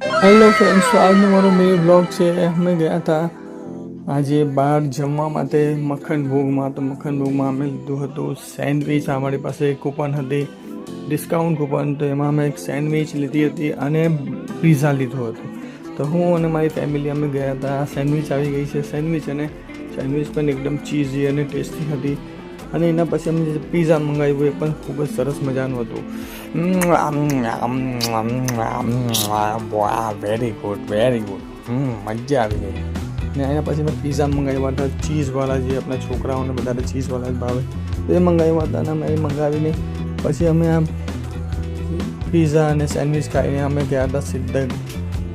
Hello friends, આજનો મારો મેં બ્લોગ છે. અમે ગયા હતા આજે બહાર જમવા માટે મક્ખન ભોગમાં. તો મક્ખન ભોગમાં અમે લીધું હતું સેન્ડવિચ. અમારી પાસે કૂપન હતી, ડિસ્કાઉન્ટ કૂપન. તો એમાં અમે એક સેન્ડવિચ લીધી હતી અને પીઝા લીધો હતો. તો હું અને મારી ફેમિલી અમે ગયા હતા. સેન્ડવિચ આવી ગઈ છે. સેન્ડવિચ પણ એકદમ ચીઝી અને ટેસ્ટી હતી. અને એના પછી અમે જે પીઝા મંગાવ્યું એ પણ ખૂબ જ સરસ મજાનું હતું. Very good. મજા આવી ગઈ. ને એના પછી મેં પીઝા મંગાવ્યા હતા ચીઝવાળા, જે આપણા છોકરાઓને વધારે ચીઝવાળા જ ભાવે. તો એ મંગાવ્યા હતા અને અમે એ મંગાવીને પછી અમે આ પીઝા અને સેન્ડવિચ ખાઈને અમે ગયા હતા સીધા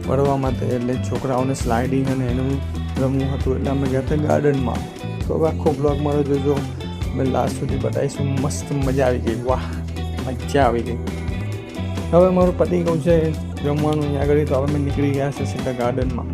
ફરવા માટે. એટલે છોકરાઓને સ્લાઇડિંગ અને એનું રમવું હતું, એટલે અમે ગયા હતા ગાર્ડનમાં. તો હવે આખો બ્લોગ મારો જોજો, અમે લાસ્ટ સુધી બતાવીશું. મસ્ત મજા આવી ગઈ. વાહ, મજા આવી ગઈ. હવે મારું પતિ ગયું છે જમવાનું અહીંયા આગળ. તો હવે અમે નીકળી ગયા છે સીધા ગાર્ડનમાં.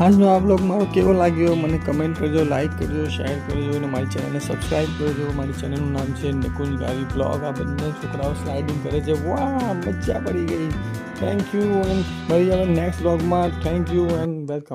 આજનો આ બ્લોગ મારો કેવો લાગ્યો મને કમેન્ટ કરજો, લાઈક કરજો, શેર કરજો અને મારી ચેનલને સબસ્ક્રાઈબ કરજો. મારી ચેનલનું નામ છે નિકુંજ ગાવી બ્લોગ. આ બધા છોકરાઓ સ્લાઇડિંગ કરે છે. વાહ, મજા પડી ગઈ. થેન્ક યુ એન્ડ મળીએ હવે નેક્સ્ટ બ્લોગમાં. Thank you and welcome.